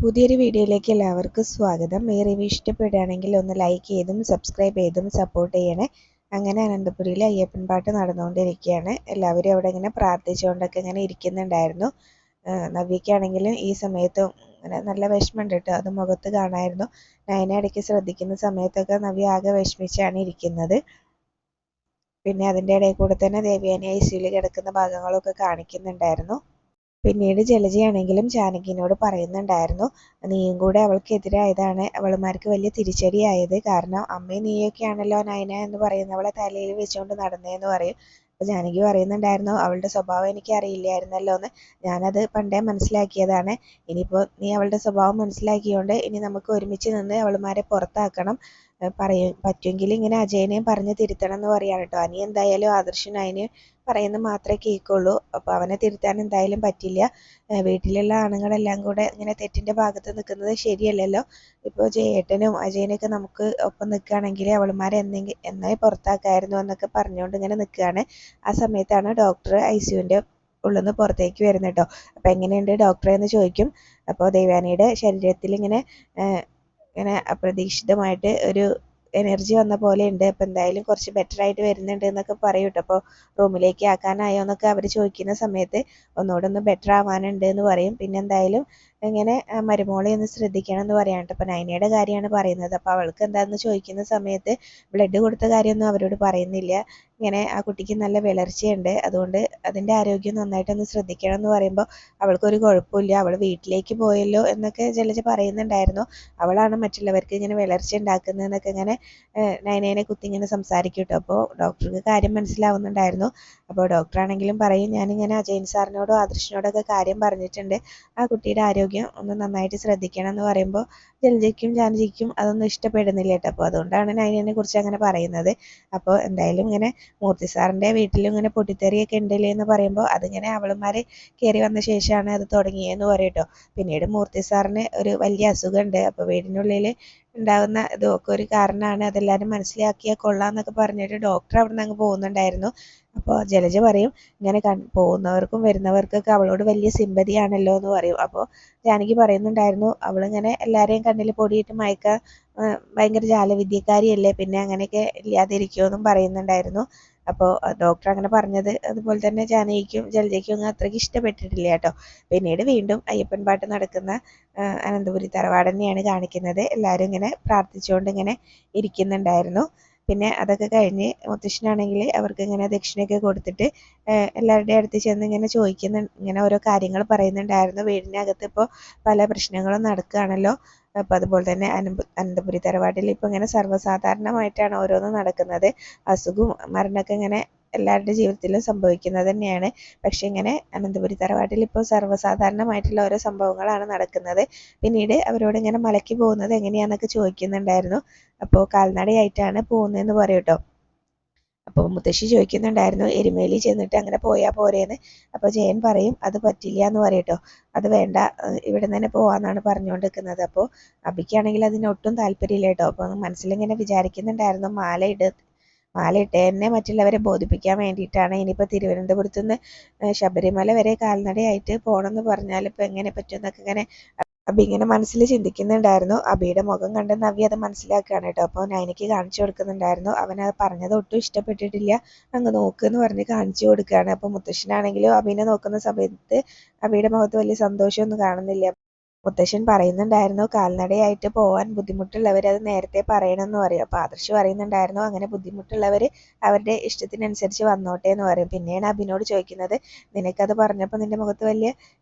പുതിയൊരു വീഡിയോയിലേക്ക് എല്ലാവർക്കും സ്വാഗതം. ഈ റിവ്യൂ ഇഷ്ടപ്പെടുകയാണെങ്കിൽ ഒന്ന് ലൈക്ക് ചെയ്തും സബ്സ്ക്രൈബ് ചെയ്തും സപ്പോർട്ട് ചെയ്യണേ. അങ്ങനെ അനന്തപുരിയിൽ അയ്യപ്പൻ പാട്ട് നടന്നുകൊണ്ടിരിക്കുകയാണ്. എല്ലാവരും അവിടെ ഇങ്ങനെ പ്രാർത്ഥിച്ചുകൊണ്ടൊക്കെ ഇങ്ങനെ ഇരിക്കുന്നുണ്ടായിരുന്നു. നവ്യയ്ക്കാണെങ്കിലും ഈ സമയത്ത് ഇങ്ങനെ നല്ല വിഷമമുണ്ട് കേട്ടോ, അത് മുഖത്ത് കാണായിരുന്നു. നയന ഇടയ്ക്ക് ശ്രദ്ധിക്കുന്ന സമയത്തൊക്കെ നവ്യ ആകെ വിഷമിച്ചാണ് ഇരിക്കുന്നത്. പിന്നെ അതിൻ്റെ ഇടയിൽ കൂടെ തന്നെ ദേവയാനി ഐസിയുയിൽ കിടക്കുന്ന ഭാഗങ്ങളൊക്കെ കാണിക്കുന്നുണ്ടായിരുന്നു. പിന്നീട് ജലജയാണെങ്കിലും ജാനകിനോട് പറയുന്നുണ്ടായിരുന്നു, നീയും കൂടെ അവൾക്കെതിരായതാണ് അവളുമാർക്ക് വലിയ തിരിച്ചടിയായത്. കാരണം അമ്മയും നീയൊക്കെയാണല്ലോ നയന എന്ന് പറയുന്നവളെ തലയിൽ വെച്ചുകൊണ്ട് നടന്നതെന്ന് പറയും. അപ്പോൾ ജാനകി പറയുന്നുണ്ടായിരുന്നു, അവളുടെ സ്വഭാവം എനിക്ക് അറിയില്ലായിരുന്നല്ലോ എന്ന്. ഞാനത് പണ്ടേ മനസ്സിലാക്കിയതാണ്. ഇനിയിപ്പോൾ നീ അവളുടെ സ്വഭാവം മനസ്സിലാക്കിയോണ്ട് ഇനി നമുക്ക് ഒരുമിച്ച് നിന്ന് അവളുമാരെ പുറത്താക്കണം. പറ്റുമെങ്കിൽ ഇങ്ങനെ അജയനെയും പറഞ്ഞ് തിരുത്തണം എന്ന് പറയാണ് കേട്ടോ. അനി എന്തായാലും ആദർശന് അതിന് പറയുന്നത് മാത്രമേ കേൾക്കുള്ളൂ. അപ്പോൾ അവനെ തിരുത്താൻ എന്തായാലും പറ്റില്ല. വീട്ടിലുള്ള ആണുങ്ങളെല്ലാം കൂടെ ഇങ്ങനെ തെറ്റിൻ്റെ ഭാഗത്ത് നിൽക്കുന്നത് ശരിയല്ലല്ലോ. ഇപ്പോൾ ജയേട്ടനും അജയനൊക്കെ നമുക്ക് ഒപ്പം നിൽക്കുകയാണെങ്കിൽ അവളുമാരെ എന്നേ പുറത്താക്കായിരുന്നു എന്നൊക്കെ പറഞ്ഞുകൊണ്ട് ഇങ്ങനെ നിൽക്കുകയാണ്. ആ സമയത്താണ് ഡോക്ടർ ഐസിയുവിൻ്റെ ഉള്ളിൽ നിന്ന് പുറത്തേക്ക് വരുന്നത് കേട്ടോ. അപ്പോൾ എങ്ങനെയുണ്ട് ഡോക്ടറെ എന്ന് ചോദിക്കും. അപ്പോൾ ദേവയാനിയുടെ ശരീരത്തിൽ ഇങ്ങനെ അപ്രതീക്ഷിതമായിട്ട് ഒരു എനർജി വന്ന പോലെ ഉണ്ട്. അപ്പോൾ എന്തായാലും കുറച്ച് ബെറ്റർ ആയിട്ട് വരുന്നുണ്ട് എന്നൊക്കെ പറയും കേട്ടോ. അപ്പോൾ റൂമിലേക്ക് ആക്കാനായോ എന്നൊക്കെ അവർ ചോദിക്കുന്ന സമയത്ത് ഒന്നുകൂടെ ഒന്ന് ബെറ്റർ ആവാനുണ്ട് എന്ന് പറയും. പിന്നെ എന്തായാലും ഇങ്ങനെ മരുമോളെ ഒന്ന് ശ്രദ്ധിക്കണം എന്ന് പറയാം കേട്ടോ. അപ്പോൾ നയനയുടെ കാര്യമാണ് പറയുന്നത്. അപ്പോൾ അവൾക്ക് എന്താണെന്ന് ചോദിക്കുന്ന സമയത്ത് ബ്ലഡ് കൊടുത്ത കാര്യമൊന്നും അവരോട് പറയുന്നില്ല. ഇങ്ങനെ ആ കുട്ടിക്ക് നല്ല വിളർച്ചയുണ്ട്, അതുകൊണ്ട് അതിൻ്റെ ആരോഗ്യം നന്നായിട്ടൊന്ന് ശ്രദ്ധിക്കണം എന്ന് പറയുമ്പോൾ അവൾക്കൊരു കുഴപ്പമില്ല, അവൾ വീട്ടിലേക്ക് പോയല്ലോ എന്നൊക്കെ ജലജ പറയുന്നുണ്ടായിരുന്നു. അവളാണ് മറ്റുള്ളവർക്ക് ഇങ്ങനെ വിളർച്ച ഉണ്ടാക്കുന്നതെന്നൊക്കെ ഇങ്ങനെ നയനേനെ കുത്തി ഇങ്ങനെ സംസാരിക്കും കേട്ടോ. അപ്പോൾ ഡോക്ടർക്ക് കാര്യം മനസ്സിലാവുന്നുണ്ടായിരുന്നു. അപ്പോൾ ഡോക്ടറാണെങ്കിലും പറയും, ഞാനിങ്ങനെ അജയൻ സാറിനോടും ആദർശിനോടൊക്കെ കാര്യം പറഞ്ഞിട്ടുണ്ട്, ആ കുട്ടിയുടെ ആരോഗ്യം ഒന്ന് നന്നായിട്ട് ശ്രദ്ധിക്കണം എന്ന് പറയുമ്പോൾ ജലജയ്ക്കും ജാനകിക്കും അതൊന്നും ഇഷ്ടപ്പെടുന്നില്ല കേട്ടോ. അപ്പോൾ അതുകൊണ്ടാണ് നയനയെ കുറിച്ച് അങ്ങനെ പറയുന്നത്. അപ്പോൾ എന്തായാലും ഇങ്ങനെ മൂർത്തി സാറിൻ്റെ വീട്ടിലും ഇങ്ങനെ പൊട്ടിത്തെറിയൊക്കെ ഉണ്ടല്ലേ എന്ന് പറയുമ്പോൾ അതിങ്ങനെ അവളുമാർ കയറി വന്ന ശേഷമാണ് അത് തുടങ്ങിയതെന്ന് പറയും കേട്ടോ. പിന്നീട് മൂർത്തി സാറിന് ഒരു വലിയ അസുഖമുണ്ട്, അപ്പോൾ വീടിനുള്ളിൽ ഉണ്ടാകുന്ന ഇതൊക്കെ ഒരു കാരണമാണ്, അതെല്ലാവരും മനസ്സിലാക്കിയാൽ കൊള്ളാം എന്നൊക്കെ പറഞ്ഞിട്ട് ഡോക്ടർ അവിടെ നിന്ന് അങ്ങ് പോകുന്നുണ്ടായിരുന്നു. അപ്പോൾ ജലജ പറയും, ഇങ്ങനെ പോകുന്നവർക്കും വരുന്നവർക്കൊക്കെ അവളോട് വലിയ സിമ്പതിയാണല്ലോ എന്ന് പറയും. അപ്പോൾ ജാനകി പറയുന്നുണ്ടായിരുന്നു, അവളിങ്ങനെ എല്ലാവരെയും കണ്ണിൽ പൊടിയിട്ട് മയക്കാൻ ഭയങ്കര ജാലവിദ്യക്കാരിയല്ലേ, പിന്നെ അങ്ങനെയൊക്കെ ഇല്ലാതിരിക്കുമെന്നും പറയുന്നുണ്ടായിരുന്നു. അപ്പോൾ ഡോക്ടർ അങ്ങനെ പറഞ്ഞത് അതുപോലെ തന്നെ ജാനകിക്കും ജലജയ്ക്കും ഒന്നും അത്രയ്ക്ക് ഇഷ്ടപ്പെട്ടിട്ടില്ല കേട്ടോ. പിന്നീട് വീണ്ടും അയ്യപ്പൻ പാട്ട് നടക്കുന്ന അനന്തപുരി തറവാട് തന്നെയാണ് കാണിക്കുന്നത്. എല്ലാവരും ഇങ്ങനെ പ്രാർത്ഥിച്ചുകൊണ്ട് ഇങ്ങനെ ഇരിക്കുന്നുണ്ടായിരുന്നു. പിന്നെ അതൊക്കെ കഴിഞ്ഞ് മുത്തശ്ശനാണെങ്കിൽ അവർക്ക് ഇങ്ങനെ ദക്ഷിണയൊക്കെ കൊടുത്തിട്ട് എല്ലാവരുടെയും അടുത്ത് ചെന്ന് ഇങ്ങനെ ഇങ്ങനെ ഓരോ കാര്യങ്ങൾ പറയുന്നുണ്ടായിരുന്നു. വീടിനകത്ത് ഇപ്പോൾ പല പ്രശ്നങ്ങളും നടക്കുകയാണല്ലോ. അപ്പോൾ അതുപോലെ തന്നെ അനന്തപുരി തറവാട്ടിൽ ഇപ്പോൾ ഇങ്ങനെ സർവ്വസാധാരണമായിട്ടാണ് ഓരോന്നും നടക്കുന്നത്. അസുഖവും മരണമൊക്കെ ഇങ്ങനെ എല്ലാവരുടെ ജീവിതത്തിലും സംഭവിക്കുന്നത് തന്നെയാണ്. പക്ഷെ ഇങ്ങനെ അനന്തപുരി തറവാട്ടിൽ ഇപ്പോൾ സർവ്വസാധാരണമായിട്ടുള്ള ഓരോ സംഭവങ്ങളാണ് നടക്കുന്നത്. പിന്നീട് അവരോട് ഇങ്ങനെ മലയ്ക്ക് പോകുന്നത് എങ്ങനെയാണെന്നൊക്കെ ചോദിക്കുന്നുണ്ടായിരുന്നു. അപ്പോൾ കാൽനടയായിട്ടാണ് പോകുന്നതെന്ന് പറയും കേട്ടോ. അപ്പോൾ മുത്തശ്ശി ചോദിക്കുന്നുണ്ടായിരുന്നു, എരുമേലി ചെന്നിട്ട് അങ്ങനെ പോയാൽ പോരേന്ന്. അപ്പോൾ ജയൻ പറയും, അത് പറ്റില്ല എന്ന് പറയും കേട്ടോ. അത് വേണ്ട, ഇവിടെ തന്നെ പോവാന്നാണ് പറഞ്ഞുകൊണ്ടിരിക്കുന്നത്. അപ്പോൾ അബിക്കാണെങ്കിൽ അതിനൊട്ടും താല്പര്യമില്ല കേട്ടോ. അപ്പോൾ മനസ്സിലിങ്ങനെ വിചാരിക്കുന്നുണ്ടായിരുന്നു, മാലയിട്ട് എന്നെ മറ്റുള്ളവരെ ബോധിപ്പിക്കാൻ വേണ്ടിയിട്ടാണ്. ഇനിയിപ്പോൾ തിരുവനന്തപുരത്ത് നിന്ന് ശബരിമല വരെ കാൽനടയായിട്ട് പോകണമെന്ന് പറഞ്ഞാൽ ഇപ്പോൾ എങ്ങനെ പറ്റും എന്നൊക്കെ ഇങ്ങനെ അബി ഇങ്ങനെ മനസ്സിൽ ചിന്തിക്കുന്നുണ്ടായിരുന്നു. അബിയുടെ മുഖം കണ്ട് നവ്യ അത് മനസ്സിലാക്കുകയാണ് കേട്ടോ. അപ്പോൾ നയനയ്ക്ക് കാണിച്ചു കൊടുക്കുന്നുണ്ടായിരുന്നു. അവനത് പറഞ്ഞത് ഒട്ടും ഇഷ്ടപ്പെട്ടിട്ടില്ല, അങ്ങ് നോക്കുമെന്ന് പറഞ്ഞ് കാണിച്ചു കൊടുക്കുകയാണ്. അപ്പോൾ മുത്തശ്ശനാണെങ്കിലും അബീനെ നോക്കുന്ന സമയത്ത് അബിയുടെ മുഖത്ത് വലിയ സന്തോഷമൊന്നും കാണുന്നില്ല. മുത്തശ്ശൻ പറയുന്നുണ്ടായിരുന്നു, കാൽനടയായിട്ട് പോകാൻ ബുദ്ധിമുട്ടുള്ളവർ അത് നേരത്തെ പറയണമെന്ന് പറയും. അപ്പോൾ ആദർശ് പറയുന്നുണ്ടായിരുന്നു, അങ്ങനെ ബുദ്ധിമുട്ടുള്ളവർ അവരുടെ ഇഷ്ടത്തിനനുസരിച്ച് വന്നോട്ടെ എന്ന് പറയും. പിന്നെയാണ് അബിനോട് ചോദിക്കുന്നത്, നിനക്കത് പറഞ്ഞപ്പോൾ നിൻ്റെ മുഖത്ത് വലിയ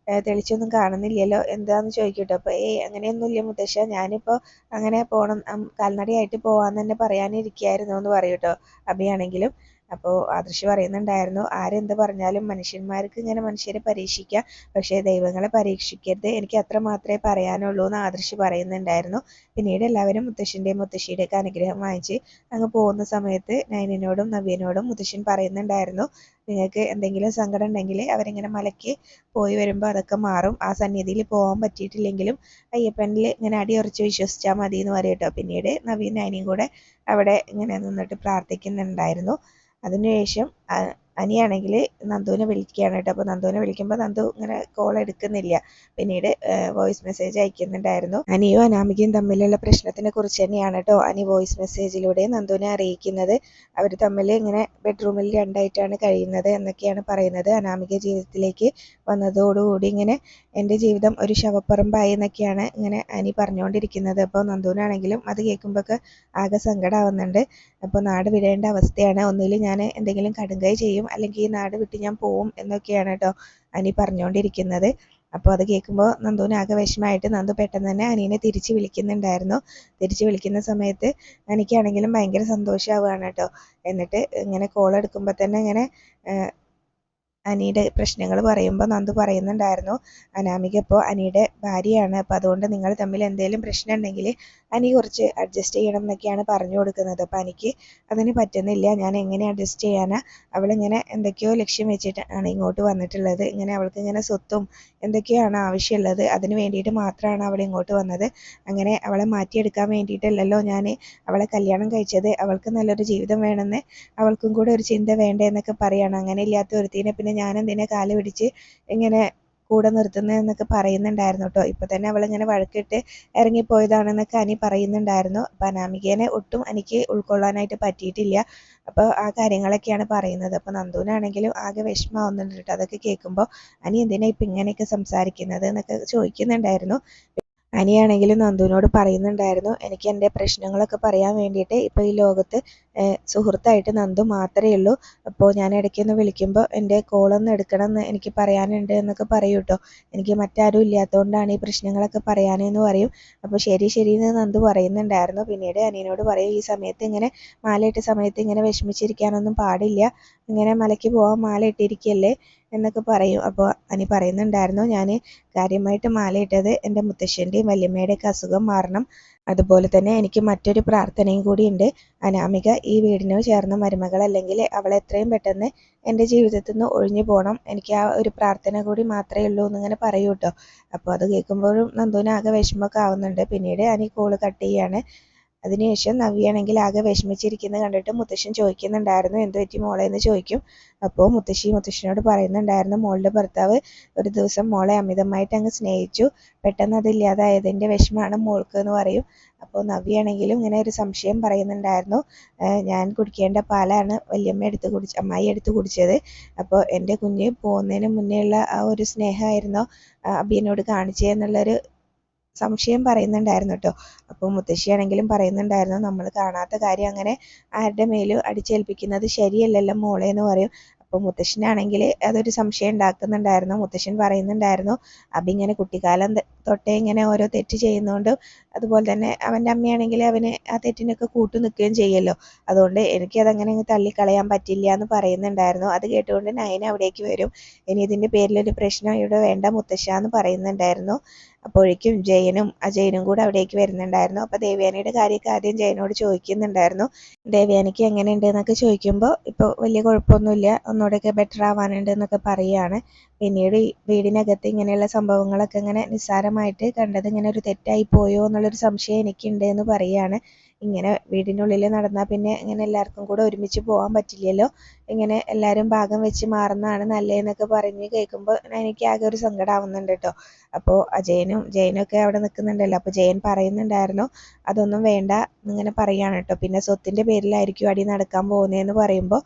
തെളിച്ചൊന്നും കാണുന്നില്ലല്ലോ, എന്താണെന്ന് ചോദിക്കട്ടോ. അപ്പോൾ അങ്ങനെയൊന്നുമില്ല മുത്തശ്ശ, ഞാനിപ്പോൾ അങ്ങനെ പോകണം, കാൽനടയായിട്ട് പോകാമെന്ന് തന്നെ പറയാനിരിക്കുകയായിരുന്നു എന്ന് പറയും കേട്ടോ അബിയാണെങ്കിലും. അപ്പോൾ ആദർശ് പറയുന്നുണ്ടായിരുന്നു, ആരെന്ത് പറഞ്ഞാലും മനുഷ്യന്മാർക്ക് ഇങ്ങനെ മനുഷ്യരെ പരീക്ഷിക്കാം, പക്ഷേ ദൈവങ്ങളെ പരീക്ഷിക്കരുത്, എനിക്ക് അത്ര മാത്രമേ പറയാനുള്ളൂ എന്ന് ആദർശ് പറയുന്നുണ്ടായിരുന്നു. പിന്നീട് എല്ലാവരും മുത്തശ്ശൻ്റെയും മുത്തശ്ശിയുടെയൊക്കെ അനുഗ്രഹം വാങ്ങിച്ച് അങ്ങ് പോകുന്ന സമയത്ത് നയനോടും നവ്യനോടും മുത്തശ്ശൻ പറയുന്നുണ്ടായിരുന്നു, നിങ്ങൾക്ക് എന്തെങ്കിലും സങ്കടം ഉണ്ടെങ്കിൽ അവരിങ്ങനെ മലയ്ക്ക് പോയി വരുമ്പോൾ അതൊക്കെ മാറും, ആ സന്നിധിയിൽ പോകാൻ പറ്റിയിട്ടില്ലെങ്കിലും അയ്യപ്പനിൽ ഇങ്ങനെ അടിയുറച്ച് വിശ്വസിച്ചാൽ മതി എന്ന് പറയും കേട്ടോ. പിന്നീട് നവ്യയും നയനയും കൂടെ അവിടെ ഇങ്ങനെ നിന്നിട്ട് പ്രാർത്ഥിക്കുന്നുണ്ടായിരുന്നു. അതിനുശേഷം അനിയാണെങ്കിൽ നന്ദുവിനെ വിളിക്കുകയാണ് കേട്ടോ. അപ്പോൾ നന്ദുവിനെ വിളിക്കുമ്പോൾ നന്ദു ഇങ്ങനെ കോൾ എടുക്കുന്നില്ല. പിന്നീട് വോയിസ് മെസ്സേജ് അയക്കുന്നുണ്ടായിരുന്നു. അനിയും അനാമികയും തമ്മിലുള്ള പ്രശ്നത്തിനെ കുറിച്ച് തന്നെയാണ് കേട്ടോ അനി വോയിസ് മെസ്സേജിലൂടെ നന്ദുവിനെ അറിയിക്കുന്നത്. അവർ തമ്മിൽ ഇങ്ങനെ ബെഡ്റൂമിൽ രണ്ടായിട്ടാണ് കഴിയുന്നത് എന്നൊക്കെയാണ് പറയുന്നത്. അനാമിക ജീവിതത്തിലേക്ക് വന്നതോടുകൂടി ഇങ്ങനെ എൻ്റെ ജീവിതം ഒരു ശവപ്പറമ്പായി എന്നൊക്കെയാണ് ഇങ്ങനെ അനി പറഞ്ഞുകൊണ്ടിരിക്കുന്നത്. അപ്പോൾ നന്ദുവിനാണെങ്കിലും അത് കേൾക്കുമ്പോഴൊക്കെ ആകെ സങ്കടമാവുന്നുണ്ട്. അപ്പോൾ നാട് വിടേണ്ട അവസ്ഥയാണ്. ഒന്നിൽ ഞാൻ എന്തെങ്കിലും കടുങ്കൈ ചെയ്യും, അല്ലെങ്കിൽ ഈ നാട് വിട്ട് ഞാൻ പോവും എന്നൊക്കെയാണ് കേട്ടോ അനി പറഞ്ഞുകൊണ്ടിരിക്കുന്നത്. അപ്പോൾ അത് കേൾക്കുമ്പോൾ നന്ദുവിന് ആകെ വിഷമമായിട്ട് നന്ദു പെട്ടെന്ന് തന്നെ അനീനെ തിരിച്ച് വിളിക്കുന്നുണ്ടായിരുന്നു. തിരിച്ച് വിളിക്കുന്ന സമയത്ത് എനിക്കാണെങ്കിലും ഭയങ്കര സന്തോഷമാവുകയാണ് കേട്ടോ. എന്നിട്ട് ഇങ്ങനെ കോൾ എടുക്കുമ്പോൾ തന്നെ ഇങ്ങനെ അനിയുടെ പ്രശ്നങ്ങൾ പറയുമ്പോൾ നന്ദു പറയുന്നുണ്ടായിരുന്നു, അനാമിക ഇപ്പോൾ അനിയുടെ ഭാര്യയാണ്, അപ്പോൾ അതുകൊണ്ട് നിങ്ങൾ തമ്മിൽ എന്തെങ്കിലും പ്രശ്നം ഉണ്ടെങ്കിൽ അനി കുറച്ച് അഡ്ജസ്റ്റ് ചെയ്യണം എന്നൊക്കെയാണ് പറഞ്ഞു കൊടുക്കുന്നത്. അപ്പോൾ എനിക്ക് അതിന് പറ്റുന്നില്ല, ഞാൻ എങ്ങനെ അഡ്ജസ്റ്റ് ചെയ്യാനാ, അവളിങ്ങനെ എന്തൊക്കെയോ ലക്ഷ്യം വെച്ചിട്ടാണ് ഇങ്ങോട്ട് വന്നിട്ടുള്ളത്. ഇങ്ങനെ അവൾക്ക് ഇങ്ങനെ സ്വത്തും എന്തൊക്കെയാണ് ആവശ്യമുള്ളത്, അതിന് വേണ്ടിയിട്ട് മാത്രമാണ് അവൾ ഇങ്ങോട്ട് വന്നത്. അങ്ങനെ അവളെ മാറ്റിയെടുക്കാൻ വേണ്ടിയിട്ടല്ലല്ലോ ഞാൻ അവളെ കല്യാണം കഴിച്ചത്. അവൾക്ക് നല്ലൊരു ജീവിതം വേണമെന്ന് അവൾക്കും കൂടെ ഒരു ചിന്ത വേണ്ടേ എന്നൊക്കെ പറയാണ്. അങ്ങനെ ഇല്ലാത്ത ഒരുത്തിനെ പിന്നെ ഞാൻ എന്തിനാ കാല് പിടിച്ച് ഇങ്ങനെ കൂടെ നിർത്തുന്നതെന്നൊക്കെ പറയുന്നുണ്ടായിരുന്നു കേട്ടോ. ഇപ്പൊ തന്നെ അവളിങ്ങനെ വഴക്കിട്ട് ഇറങ്ങിപ്പോയതാണെന്നൊക്കെ അനി പറയുന്നുണ്ടായിരുന്നു. അപ്പൊ അനാമികേനെ ഒട്ടും എനിക്ക് ഉൾക്കൊള്ളാനായിട്ട് പറ്റിയിട്ടില്ല. അപ്പോൾ ആ കാര്യങ്ങളൊക്കെയാണ് പറയുന്നത്. അപ്പോൾ നന്ദുവിനാണെങ്കിലും ആകെ വിഷമാവുന്നുണ്ട് കേട്ടോ. അതൊക്കെ കേൾക്കുമ്പോൾ അനി എന്തിനാ ഇപ്പം ഇങ്ങനെയൊക്കെ സംസാരിക്കുന്നത് എന്നൊക്കെ ചോദിക്കുന്നുണ്ടായിരുന്നു. അനിയാണെങ്കിലും നന്ദുവിനോട് പറയുന്നുണ്ടായിരുന്നു, എനിക്ക് എൻ്റെ പ്രശ്നങ്ങളൊക്കെ പറയാൻ വേണ്ടിയിട്ട് ഇപ്പോൾ ഈ ലോകത്ത് സുഹൃത്തായിട്ട് നന്ദു മാത്രമേ ഉള്ളൂ. അപ്പോൾ ഞാൻ ഇടയ്ക്കൊന്ന് വിളിക്കുമ്പോൾ എൻ്റെ കോളൊന്ന് എടുക്കണം എന്ന് എനിക്ക് പറയാനുണ്ട് എന്നൊക്കെ പറയൂ കേട്ടോ. എനിക്ക് മറ്റാരും ഇല്ലാത്തതുകൊണ്ടാണ് ഈ പ്രശ്നങ്ങളൊക്കെ പറയാനെന്ന് പറയും. അപ്പോൾ ശരി ശരി എന്ന് നന്ദു പറയുന്നുണ്ടായിരുന്നു. പിന്നീട് അനിയനോട് പറയും, ഈ സമയത്ത് ഇങ്ങനെ മാലയിട്ട സമയത്ത് ഇങ്ങനെ വിഷമിച്ചിരിക്കാനൊന്നും പാടില്ല, ഇങ്ങനെ മലയ്ക്ക് പോകാൻ മാല ഇട്ടിരിക്കുകയല്ലേ എന്നൊക്കെ പറയും. അപ്പോൾ അനി പറയുന്നുണ്ടായിരുന്നു, ഞാൻ കാര്യമായിട്ട് മാലയിട്ടത് എൻ്റെ മുത്തശ്ശൻ്റെയും വല്യമ്മയുടെയൊക്കെ അസുഖം മാറണം, അതുപോലെ തന്നെ എനിക്ക് മറ്റൊരു പ്രാർത്ഥനയും കൂടിയുണ്ട്, അനാമിക ഈ വീടിനോട് ചേർന്ന മരുമകൾ അല്ലെങ്കിൽ അവൾ എത്രയും പെട്ടെന്ന് എൻ്റെ ജീവിതത്തിൽ നിന്ന് ഒഴിഞ്ഞു പോകണം, എനിക്ക് ആ ഒരു പ്രാർത്ഥന കൂടി മാത്രമേ ഉള്ളൂ എന്നിങ്ങനെ പറയൂ കേട്ടോ. അപ്പോൾ അത് കേൾക്കുമ്പോഴും നന്ദുവിന് ആകെ വിഷമമൊക്കെ ആവുന്നുണ്ട്. പിന്നീട് അനി കോള് കട്ട് ചെയ്യാണ്. അതിനുശേഷം നവ്യാണെങ്കിൽ ആകെ വിഷമിച്ചിരിക്കുന്നത് കണ്ടിട്ട് മുത്തശ്ശൻ ചോദിക്കുന്നുണ്ടായിരുന്നു, എന്ത് പറ്റി മോളെ എന്ന് ചോദിക്കും. അപ്പോൾ മുത്തശ്ശനോട് പറയുന്നുണ്ടായിരുന്നു, മോളുടെ ഭർത്താവ് ഒരു ദിവസം മോളെ അമിതമായിട്ട് അങ്ങ് സ്നേഹിച്ചു, പെട്ടെന്ന് അതില്ലാതായതിൻ്റെ വിഷമാണ് മോൾക്ക് എന്ന് പറയും. അപ്പോൾ നവ്യാണെങ്കിലും ഇങ്ങനെ ഒരു സംശയം പറയുന്നുണ്ടായിരുന്നു, ഞാൻ കുടിക്കേണ്ട പാലാണ് അമ്മായി എടുത്ത് കുടിച്ചത്, അപ്പോൾ എൻ്റെ കുഞ്ഞ് പോകുന്നതിന് മുന്നേ ഉള്ള ആ ഒരു സ്നേഹമായിരുന്നോ അബിയനോട് കാണിച്ചതെന്നുള്ളൊരു സംശയം പറയുന്നുണ്ടായിരുന്നു കേട്ടോ. അപ്പോൾ മുത്തശ്ശിയാണെങ്കിലും പറയുന്നുണ്ടായിരുന്നു, നമ്മൾ കാണാത്ത കാര്യം അങ്ങനെ ആരുടെ മേലും അടിച്ചേൽപ്പിക്കുന്നത് ശരിയല്ലല്ലോ മോളെ എന്ന് പറയും. അപ്പോൾ മുത്തശ്ശനാണെങ്കിൽ അതൊരു സംശയം ഉണ്ടാക്കുന്നുണ്ടായിരുന്നു. മുത്തശ്ശൻ പറയുന്നുണ്ടായിരുന്നു, അബി ഇങ്ങനെ കുട്ടിക്കാലം തൊട്ടേ ഇങ്ങനെ ഓരോ തെറ്റ് ചെയ്യുന്നതുകൊണ്ട്, അതുപോലെ തന്നെ അവൻ്റെ അമ്മയാണെങ്കിൽ അവന് ആ തെറ്റിനൊക്കെ കൂട്ടു നിൽക്കുകയും ചെയ്യുമല്ലോ, അതുകൊണ്ട് എനിക്കതങ്ങനെ തള്ളിക്കളയാൻ പറ്റില്ല എന്ന് പറയുന്നുണ്ടായിരുന്നു. അത് കേട്ടുകൊണ്ട് നയന അവിടേക്ക് വരും. ഇനി ഇതിൻ്റെ പേരിലൊരു പ്രശ്നം ഇവിടെ വേണ്ട മുത്തശ്ശ എന്ന് പറയുന്നുണ്ടായിരുന്നു. അപ്പോഴേക്കും ജയനും അജയനും കൂടെ അവിടേക്ക് വരുന്നുണ്ടായിരുന്നു. അപ്പോൾ ദേവയാനിയുടെ കാര്യമൊക്കെ ആദ്യം ജയനോട് ചോദിക്കുന്നുണ്ടായിരുന്നു. ദേവയാനിക്ക് എങ്ങനെയുണ്ട് എന്നൊക്കെ ചോദിക്കുമ്പോൾ ഇപ്പോൾ വലിയ കുഴപ്പമൊന്നുമില്ല, ഒന്നുകൂടെയൊക്കെ ബെറ്റർ ആവാനുണ്ട് എന്നൊക്കെ പറയുകയാണ്. പിന്നീട് ഈ വീടിനകത്ത് ഇങ്ങനെയുള്ള സംഭവങ്ങളൊക്കെ ഇങ്ങനെ നിസ്സാരമായിട്ട് കണ്ടത് ഇങ്ങനെ ഒരു തെറ്റായി പോയോ എന്നുള്ളൊരു സംശയം എനിക്കുണ്ട് എന്ന് പറയുകയാണ്. ഇങ്ങനെ വീടിനുള്ളിൽ നടന്നാൽ പിന്നെ ഇങ്ങനെ എല്ലാവർക്കും കൂടെ ഒരുമിച്ച് പോകാൻ പറ്റില്ലല്ലോ, ഇങ്ങനെ എല്ലാവരും ഭാഗം വെച്ച് മാറുന്നതാണ് നല്ലതെന്നൊക്കെ പറഞ്ഞ് കേൾക്കുമ്പോൾ എനിക്ക് ആകെ ഒരു സങ്കടമാവുന്നുണ്ട് കേട്ടോ. അപ്പോൾ ജയനും ഒക്കെ അവിടെ നിൽക്കുന്നുണ്ടല്ലോ. അപ്പോൾ ജയൻ പറയുന്നുണ്ടായിരുന്നു, അതൊന്നും വേണ്ട എന്നിങ്ങനെ പറയുകയാണ് കേട്ടോ. പിന്നെ സ്വത്തിൻ്റെ പേരിലായിരിക്കും അടി നടക്കാൻ പോകുന്നതെന്ന് പറയുമ്പോൾ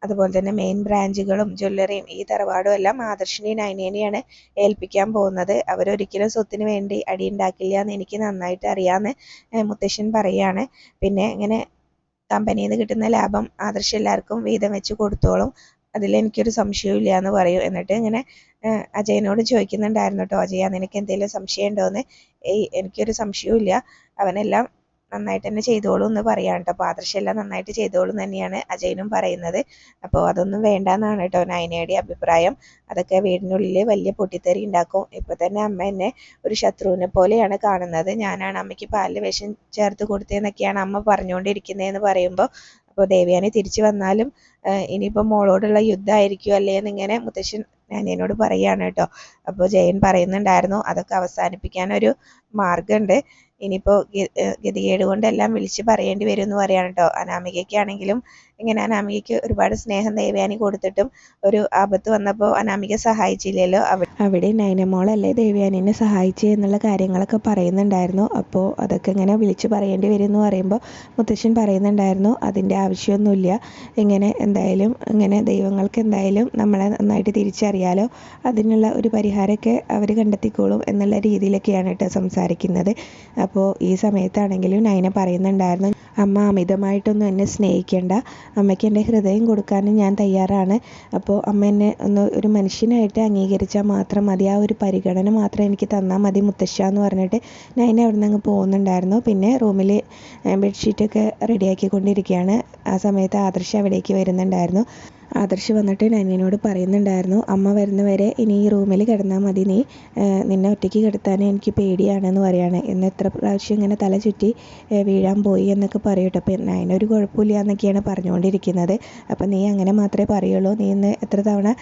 അതുപോലെ തന്നെ മെയിൻ ബ്രാഞ്ചുകളും ജ്വല്ലറിയും ഈ തറവാടും എല്ലാം ആദർശിനെയും നയനേനെയാണ് ഏൽപ്പിക്കാൻ പോകുന്നത്. അവരൊരിക്കലും സ്വത്തിന് വേണ്ടി അടി ഉണ്ടാക്കില്ല എന്ന് എനിക്ക് നന്നായിട്ട് അറിയാമെന്ന് മുത്തശ്ശൻ പറയാണ്. പിന്നെ ഇങ്ങനെ കമ്പനിയിൽ നിന്ന് കിട്ടുന്ന ലാഭം ആദർശ് എല്ലാവർക്കും വീതം വെച്ച് കൊടുത്തോളും, അതിലെനിക്കൊരു സംശയവും ഇല്ല എന്ന് പറയും. എന്നിട്ട് ഇങ്ങനെ അജയനോട് ചോദിക്കുന്നുണ്ടായിരുന്നു കേട്ടോ, അജയ നിനക്ക് എന്തെങ്കിലും സംശയം ഉണ്ടോയെന്ന്. എനിക്കൊരു സംശയവും ഇല്ല, അവനെല്ലാം നന്നായിട്ട് തന്നെ ചെയ്തോളൂ എന്ന് പറയാം കേട്ടോ. അപ്പോൾ ആദർശെല്ലാം നന്നായിട്ട് ചെയ്തോളും തന്നെയാണ് അജയനും പറയുന്നത്. അപ്പോൾ അതൊന്നും വേണ്ടെന്നാണ് കേട്ടോ നയനയുടെ അഭിപ്രായം. അതൊക്കെ വീടിനുള്ളിൽ വലിയ പൊട്ടിത്തെറി ഉണ്ടാക്കും. ഇപ്പോൾ തന്നെ അമ്മ എന്നെ ഒരു ശത്രുവിനെ പോലെയാണ് കാണുന്നത്, ഞാനാണ് അമ്മയ്ക്ക് പാലിൽ വിഷം ചേർത്ത് കൊടുത്തതെന്നൊക്കെയാണ് അമ്മ പറഞ്ഞുകൊണ്ടിരിക്കുന്നതെന്ന് പറയുമ്പോൾ, അപ്പോൾ ദേവയാനി തിരിച്ചു വന്നാലും ഇനിയിപ്പോൾ മോളോടുള്ള യുദ്ധമായിരിക്കും അല്ലേ എന്നിങ്ങനെ മുത്തശ്ശൻ അനിയനോട് പറയുകയാണ് കേട്ടോ. അപ്പോൾ ജയൻ പറയുന്നുണ്ടായിരുന്നു, അതൊക്കെ അവസാനിപ്പിക്കാനൊരു മാർഗമുണ്ട്, ഇനിയിപ്പോൾ ഗതികേട് കൊണ്ടെല്ലാം വിളിച്ച് പറയേണ്ടി വരും എന്ന് പറയാണ് കേട്ടോ. അനാമികയ്ക്കാണെങ്കിലും ഇങ്ങനെ അനാമികയ്ക്ക് ഒരുപാട് സ്നേഹം ദേവയാനി കൊടുത്തിട്ടും ഒരു ആപത്ത് വന്നപ്പോൾ അനാമിക സഹായിച്ചില്ലല്ലോ. അവിടെ നൈനമോളല്ലേ ദേവയാനിനെ സഹായിച്ചേ എന്നുള്ള കാര്യങ്ങളൊക്കെ പറയുന്നുണ്ടായിരുന്നു. അപ്പോൾ അതൊക്കെ ഇങ്ങനെ വിളിച്ച് പറയേണ്ടി വരും എന്ന് പറയുമ്പോൾ മുത്തശ്ശൻ പറയുന്നുണ്ടായിരുന്നു അതിൻ്റെ ആവശ്യമൊന്നുമില്ല. ഇങ്ങനെ എന്തായാലും ഇങ്ങനെ ദൈവങ്ങൾക്ക് എന്തായാലും നമ്മളെ നന്നായിട്ട് തിരിച്ചറിയാലോ, അതിനുള്ള ഒരു പരിഹാരമൊക്കെ അവർ കണ്ടെത്തിക്കോളും എന്നുള്ള രീതിയിലൊക്കെയാണ് കേട്ടോ സംസാരിക്കുന്നത്. അപ്പോൾ ഈ സമയത്താണെങ്കിലും നൈന പറയുന്നുണ്ടായിരുന്നു, അമ്മ അമിതമായിട്ടൊന്നും എന്നെ സ്നേഹിക്കേണ്ട, അമ്മയ്ക്ക് എൻ്റെ ഹൃദയം കൊടുക്കാനും ഞാൻ തയ്യാറാണ്. അപ്പോൾ അമ്മ എന്നെ ഒരു മനുഷ്യനായിട്ട് അംഗീകരിച്ചാൽ മാത്രം മതി, ആ ഒരു പരിഗണന മാത്രം എനിക്ക് തന്നാൽ മതി മുത്തശ്ശ എന്ന് പറഞ്ഞിട്ട് നൈന അവിടെ നിന്ന് അങ്ങ് പോകുന്നുണ്ടായിരുന്നു. പിന്നെ റൂമിൽ ബെഡ്ഷീറ്റൊക്കെ റെഡിയാക്കിക്കൊണ്ടിരിക്കുകയാണ്. ആ സമയത്ത് ആദർശ് അവിടേക്ക് വരുന്നുണ്ടായിരുന്നു. ആദർശ് വന്നിട്ട് നൈനയോട് പറയുന്നുണ്ടായിരുന്നു, അമ്മ വരുന്നവരെ ഇനി ഈ റൂമിൽ കിടന്നാൽ മതി, നിന്നെ ഒറ്റയ്ക്ക് കിടത്താൻ എനിക്ക് പേടിയാണെന്ന് പറയാണ്. എന്ന് എത്ര പ്രാവശ്യം ഇങ്ങനെ തല ചുറ്റി വീഴാൻ പോയി എന്നൊക്കെ പറയട്ടെ. അപ്പം നൈന ഒരു കുഴപ്പമില്ല എന്നൊക്കെയാണ് പറഞ്ഞുകൊണ്ടിരിക്കുന്നത്. അപ്പം നീ അങ്ങനെ മാത്രമേ പറയുള്ളൂ, നീ ഇന്ന് എത്ര തവണ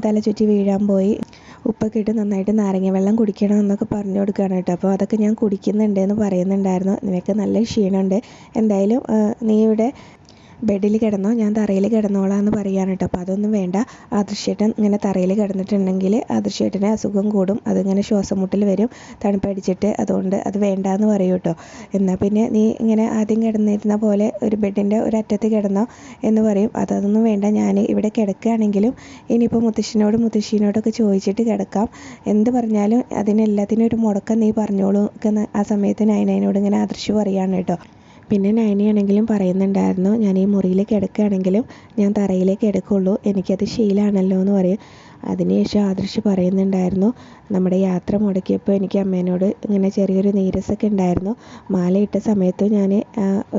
തല ചുറ്റി വീഴാൻ പോയി, ഉപ്പൊക്കെ ഇട്ട് നന്നായിട്ട് നാരങ്ങ വെള്ളം കുടിക്കണം എന്നൊക്കെ പറഞ്ഞു കൊടുക്കുകയാണ് കേട്ടോ. അപ്പോൾ അതൊക്കെ ഞാൻ കുടിക്കുന്നുണ്ട് എന്ന് പറയുന്നുണ്ടായിരുന്നു. നിനക്ക് നല്ല ക്ഷീണമുണ്ട്, എന്തായാലും നീ ഇവിടെ ബെഡിൽ കിടന്നോ, ഞാൻ തറയിൽ കിടന്നോളാം എന്ന് പറയുകയാണ് കേട്ടോ. അപ്പോൾ അതൊന്നും വേണ്ട, ആദർശേട്ടൻ ഇങ്ങനെ തറയിൽ കിടന്നിട്ടുണ്ടെങ്കിൽ ആദർശേട്ടന് അസുഖം കൂടും, അതിങ്ങനെ ശ്വാസം മുട്ടൽ വരും തണുപ്പടിച്ചിട്ട്, അതുകൊണ്ട് അത് വേണ്ടാന്ന് പറയൂ കേട്ടോ. എന്നാൽ പിന്നെ നീ ഇങ്ങനെ ആദ്യം കിടന്നിരുന്ന പോലെ ഒരു ബെഡിൻ്റെ ഒരറ്റത്ത് കിടന്നോ എന്ന് പറയും. അതൊന്നും വേണ്ട, ഞാൻ ഇവിടെ കിടക്കുകയാണെങ്കിലും ഇനിയിപ്പോൾ മുത്തശ്ശീനോടൊക്കെ ചോദിച്ചിട്ട് കിടക്കാം, എന്ത് പറഞ്ഞാലും അതിനെല്ലാത്തിനും ഒരു മുടക്കം നീ പറഞ്ഞോളൂ ഒക്കെ ആ സമയത്ത് നൈനയോട് ഇങ്ങനെ ആദർശ് പറയുകയാണ് കേട്ടോ. പിന്നെ നൈനയാണെങ്കിലും പറയുന്നുണ്ടായിരുന്നു, ഞാൻ ഈ മുറിയിൽ കിടക്കുകയാണെങ്കിലും ഞാൻ തറയിലേക്ക് കിടക്കുള്ളൂ, എനിക്കത് ശീലമാണല്ലോ എന്ന് പറയും. അതിനുശേഷം ആദർശ് പറയുന്നുണ്ടായിരുന്നു, നമ്മുടെ യാത്ര മുടക്കിയപ്പോൾ എനിക്ക് അമ്മേനോട് ഇങ്ങനെ ചെറിയൊരു നീരസൊക്കെ ഉണ്ടായിരുന്നു, മാലയിട്ട സമയത്തും ഞാൻ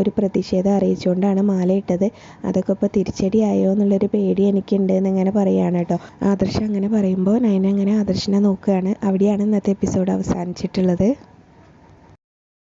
ഒരു പ്രതിഷേധം അറിയിച്ചുകൊണ്ടാണ് മാലയിട്ടത്, അതൊക്കെ ഇപ്പോൾ തിരിച്ചടിയായോ എന്നുള്ളൊരു പേടി എനിക്കുണ്ട് എന്നിങ്ങനെ പറയുകയാണ് കേട്ടോ. ആദർശ് അങ്ങനെ പറയുമ്പോൾ നൈന അങ്ങനെ ആദർശിനെ നോക്കുകയാണ്. അവിടെയാണ് ഇന്നത്തെ എപ്പിസോഡ് അവസാനിച്ചിട്ടുള്ളത്.